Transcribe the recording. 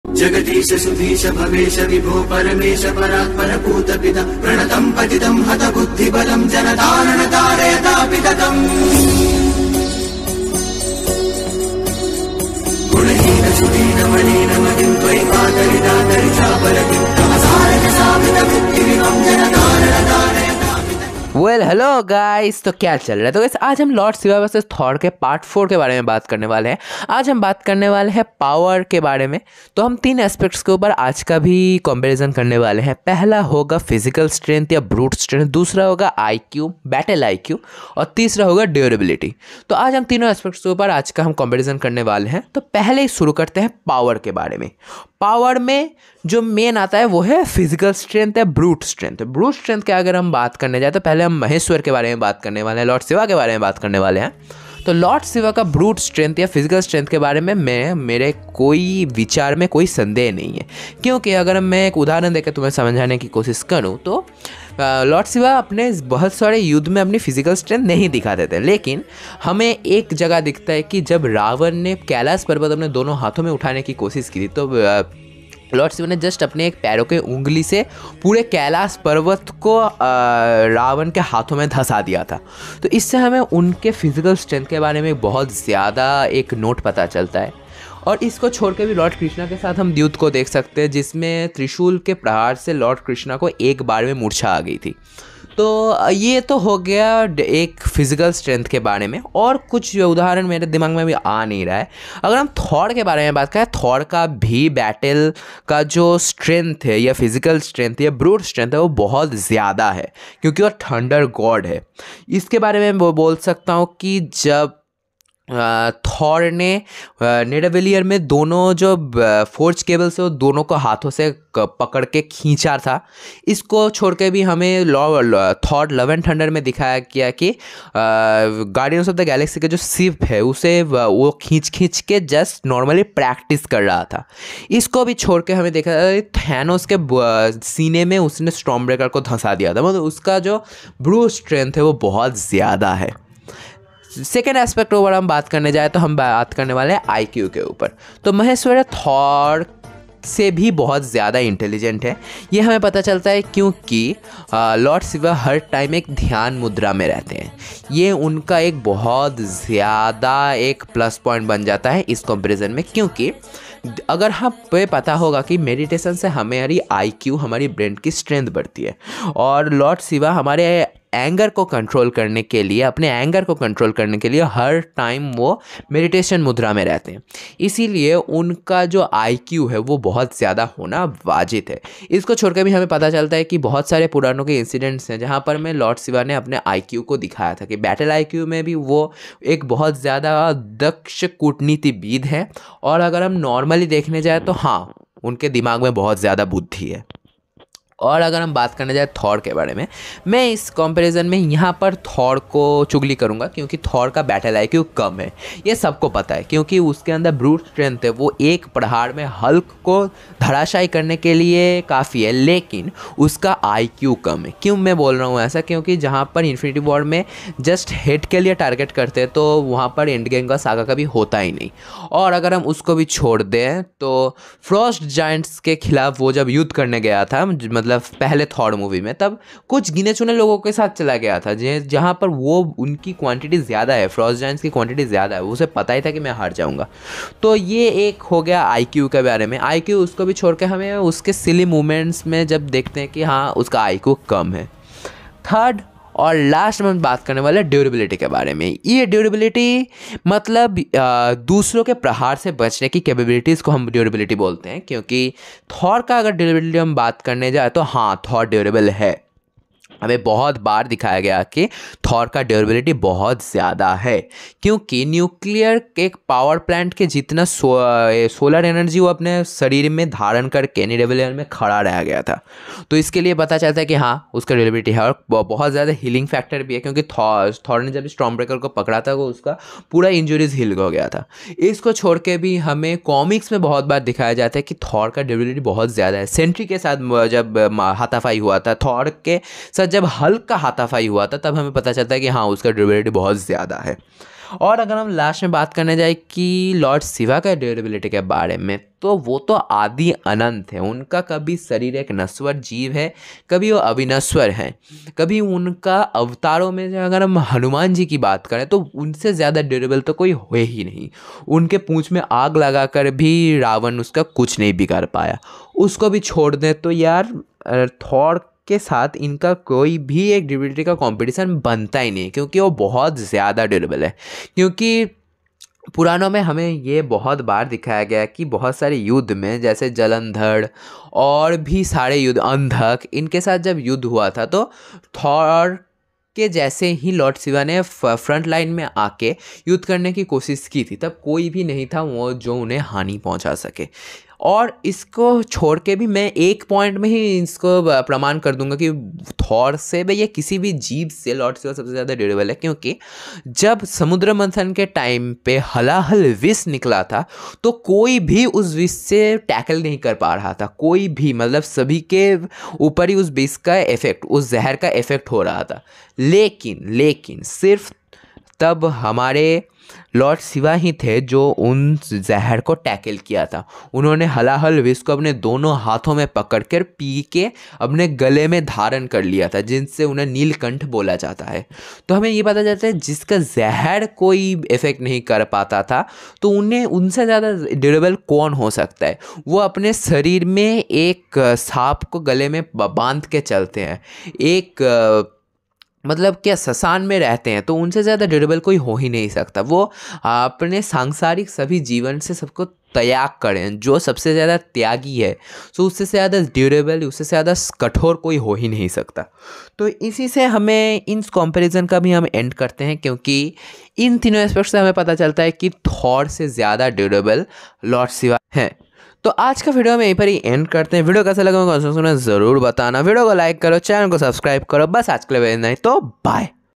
जगदीश सुधीश भवेश विभो परमेश परात्पर पूत पिता प्रणतं पतितं हत बुद्धिबलं जनतारण तारयतापिततम् गुणहीन सुदीन मलिन मदिं त्वयि पातरिदातरि चापरतिं तमसारज सामित बुद्धिविमं जनतारण तारयतापिततम्। वेल हेलो गाइस, तो क्या चल रहा है? तो गाइस आज हम लॉर्ड शिवा वर्सेस थॉर के पार्ट 4 के बारे में बात करने वाले हैं। आज हम बात करने वाले हैं पावर के बारे में। तो हम 3 एस्पेक्ट्स के ऊपर आज का भी कंपैरिजन करने वाले हैं। पहला होगा फिजिकल स्ट्रेंथ या ब्रूट स्ट्रेंथ, दूसरा होगा आईक्यू, बैटल आईक्यू, और तीसरा होगा ड्यूरेबिलिटी। तो आज हम तीनों एस्पेक्ट्स के ऊपर आज का हम कंपैरिजन करने वाले हैं। तो पहले ही शुरू करते हैं पावर के बारे में। पावर में जो मेन आता है वो है फिजिकल स्ट्रेंथ या ब्रूट स्ट्रेंथ। ब्रूट स्ट्रेंथ की अगर हम बात करने जाए तो पहले हम महेश्वर के बारे में बात करने वाले हैं, लॉर्ड शिवा के बारे में बात करने वाले हैं। तो लॉर्ड शिवा का ब्रूट स्ट्रेंथ या फिजिकल स्ट्रेंथ के बारे में मेरे कोई विचार में कोई संदेह नहीं है, क्योंकि अगर मैं एक उदाहरण देकर तुम्हें समझाने की कोशिश करूं तो लॉर्ड शिवा अपने बहुत सारे युद्ध में अपनी फिजिकल स्ट्रेंथ नहीं दिखा देते, लेकिन हमें एक जगह दिखता है कि जब रावण ने कैलाश पर्वत अपने दोनों हाथों में उठाने की कोशिश की थी तो लॉर्ड शिवा ने जस्ट अपने एक पैरों के उंगली से पूरे कैलाश पर्वत को रावण के हाथों में धंसा दिया था। तो इससे हमें उनके फिजिकल स्ट्रेंथ के बारे में बहुत ज़्यादा एक नोट पता चलता है। और इसको छोड़ के भी लॉर्ड कृष्णा के साथ हम युद्ध को देख सकते हैं, जिसमें त्रिशूल के प्रहार से लॉर्ड कृष्णा को एक बार में मूर्छा आ गई थी। तो ये तो हो गया एक फिजिकल स्ट्रेंथ के बारे में, और कुछ उदाहरण मेरे दिमाग में भी आ नहीं रहा है। अगर हम थॉर के बारे में बात करें, थॉर का भी बैटल का जो स्ट्रेंथ है या फिजिकल स्ट्रेंथ या ब्रूट स्ट्रेंथ है वो बहुत ज़्यादा है, क्योंकि वो थंडर गॉड है। इसके बारे में वो बोल सकता हूँ कि जब थॉर ने निडावेलियर में दोनों जो फोर्ज केबल से वो दोनों को हाथों से पकड़ के खींचा था, इसको छोड़ के भी हमें थॉर लव एंड थंडर में दिखाया गया कि गार्डियंस ऑफ द गैलेक्सी का जो शिप है उसे वो खींच के जस्ट नॉर्मली प्रैक्टिस कर रहा था। इसको भी छोड़ के हमें देखा थैनोस के सीने में उसने स्टॉर्म ब्रेकर को धंसा दिया था, मतलब उसका जो ब्रूट स्ट्रेंथ है वो बहुत ज़्यादा है। सेकेंड एस्पेक्ट ओवर हम बात करने जाए तो हम बात करने वाले हैं आईक्यू के ऊपर। तो महेश्वर थॉर से भी बहुत ज़्यादा इंटेलिजेंट है, ये हमें पता चलता है क्योंकि लॉर्ड शिवा हर टाइम एक ध्यान मुद्रा में रहते हैं। ये उनका एक बहुत ज़्यादा एक प्लस पॉइंट बन जाता है इस कंपैरिजन में, क्योंकि अगर हमें पता होगा कि मेडिटेशन से हमारी आईक्यू, हमारी ब्रेन की स्ट्रेंथ बढ़ती है, और लॉर्ड शिवा हमारे एंगर को कंट्रोल करने के लिए, अपने एंगर को कंट्रोल करने के लिए हर टाइम वो मेडिटेशन मुद्रा में रहते हैं। इसीलिए उनका जो आईक्यू है वो बहुत ज़्यादा होना वाजिब है। इसको छोड़कर भी हमें पता चलता है कि बहुत सारे पुरानों के इंसिडेंट्स हैं जहाँ पर में लॉर्ड शिवा ने अपने आईक्यू को दिखाया था कि बैटल आईक्यू में भी वो एक बहुत ज़्यादा दक्ष कूटनीतिविद है, और अगर हम नॉर्मली देखने जाए तो हाँ, उनके दिमाग में बहुत ज़्यादा बुद्धि है। और अगर हम बात करने जाए थॉर के बारे में, मैं इस कंपैरिजन में यहाँ पर थॉर को चुगली करूँगा, क्योंकि थॉर का बैटल आईक्यू कम है, ये सबको पता है, क्योंकि उसके अंदर ब्रूट स्ट्रेंथ है, वो एक प्रहार में हल्क को धराशायी करने के लिए काफ़ी है, लेकिन उसका आईक्यू कम है। क्यों मैं बोल रहा हूँ ऐसा? क्योंकि जहाँ पर इन्फिनिटी वॉर में जस्ट हेड के लिए टारगेट करते हैं तो वहाँ पर एंड गेम का सागा कभी होता ही नहीं। और अगर हम उसको भी छोड़ दें तो फ्रॉस्ट जायंट्स के खिलाफ वो जब युद्ध करने गया था, मतलब पहले थॉर मूवी में, तब कुछ गिने चुने लोगों के साथ चला गया था, जहाँ पर वो उनकी क्वांटिटी ज़्यादा है, फ्रॉस्ट जायंट्स की क्वांटिटी ज़्यादा है, उसे पता ही था कि मैं हार जाऊँगा। तो ये एक हो गया आईक्यू के बारे में। आईक्यू उसको भी छोड़ के हमें उसके सिली मूवमेंट्स में जब देखते हैं कि हाँ, उसका आईक्यू कम है। थर्ड और लास्ट में हम बात करने वाले ड्यूरेबिलिटी के बारे में। ये ड्यूरेबिलिटी मतलब दूसरों के प्रहार से बचने की कैपेबिलिटीज़ को हम ड्यूरेबिलिटी बोलते हैं, क्योंकि थॉर का अगर ड्यूरेबिलिटी हम बात करने जाए तो हाँ, थॉर ड्यूरेबल है। हमें बहुत बार दिखाया गया कि थॉर का ड्यूरेबिलिटी बहुत ज़्यादा है, क्योंकि न्यूक्लियर एक पावर प्लांट के जितना सोलर एनर्जी वो अपने शरीर में धारण करके निडावेलियर में खड़ा रह गया था। तो इसके लिए पता चलता है कि हाँ, उसका ड्यूरेबिलिटी है, और बहुत ज़्यादा हीलिंग फैक्टर भी है, क्योंकि थॉर ने जब स्टॉर्म ब्रेकर को पकड़ा था वो उसका पूरा इंजरीज हील हो गया था। इसको छोड़ के भी हमें कॉमिक्स में बहुत बार दिखाया जाता है कि थॉर का ड्यूरेबिलिटी बहुत ज़्यादा है। सेंट्री के साथ जब हाथापाई हुआ था, थॉर के साथ जब हल्क का हाथापाई हुआ था, तब हमें पता चलता है कि हाँ, उसका ड्यूरेबिलिटी बहुत ज़्यादा है। और अगर हम लास्ट में बात करने जाए कि लॉर्ड शिवा का ड्यूरेबिलिटी के बारे में, तो वो तो आदि अनंत है। उनका कभी शरीर एक नश्वर जीव है, कभी वो अविनश्वर है, कभी उनका अवतारों में अगर हम हनुमान जी की बात करें तो उनसे ज़्यादा ड्यूरेबल तो कोई हुए ही नहीं। उनके पूंछ में आग लगाकर भी रावण उसका कुछ नहीं बिगाड़ पाया। उसको भी छोड़ दें तो यार थॉर के साथ इनका कोई भी एक ड्यूरेबिलिटी का कंपटीशन बनता ही नहीं, क्योंकि वो बहुत ज़्यादा ड्यूरेबल है। क्योंकि पुराणों में हमें ये बहुत बार दिखाया गया है कि बहुत सारे युद्ध में, जैसे जलंधर और भी सारे युद्ध, अंधक, इनके साथ जब युद्ध हुआ था तो थॉर के जैसे ही लॉर्ड शिवा ने फ्रंट लाइन में आके युद्ध करने की कोशिश की थी, तब कोई भी नहीं था वो जो उन्हें हानि पहुंचा सके। और इसको छोड़ के भी मैं एक पॉइंट में ही इसको प्रमाण कर दूंगा कि थॉर से या किसी भी जीव से लॉर्ड शिवा सबसे ज़्यादा ड्यूरेबल है। क्योंकि जब समुद्र मंथन के टाइम पे हलाहल विष निकला था तो कोई भी उस विष से टैकल नहीं कर पा रहा था, कोई भी, मतलब सभी के ऊपर ही उस विष का इफेक्ट, उस जहर का इफेक्ट हो रहा था। लेकिन सिर्फ तब हमारे लॉर्ड शिवा ही थे जो उन जहर को टैकल किया था। उन्होंने हलाहल विष को अपने दोनों हाथों में पकड़कर पी के अपने गले में धारण कर लिया था, जिनसे उन्हें नीलकंठ बोला जाता है। तो हमें ये पता चलता है जिसका जहर कोई इफेक्ट नहीं कर पाता था तो उन्हें उनसे ज़्यादा ड्यूरेबल कौन हो सकता है। वो अपने शरीर में एक सांप को गले में बांध के चलते हैं, एक मतलब क्या शमशान में रहते हैं, तो उनसे ज़्यादा ड्यूरेबल कोई हो ही नहीं सकता। वो अपने सांसारिक सभी जीवन से सबको त्याग करें, जो सबसे ज़्यादा त्यागी है, तो उससे ज़्यादा ड्यूरेबल, उससे ज़्यादा कठोर कोई हो ही नहीं सकता। तो इसी से हमें इन कंपैरिजन का भी हम एंड करते हैं, क्योंकि इन तीनों एस्पेक्ट से हमें पता चलता है कि थॉर से ज़्यादा ड्यूरेबल लॉर्ड शिवा हैं। तो आज का वीडियो हम यहीं पर ही एंड करते हैं। वीडियो कैसा लगा मुझे ज़रूर बताना। वीडियो को लाइक करो, चैनल को सब्सक्राइब करो। बस आज के लिए इतना ही, तो बाय।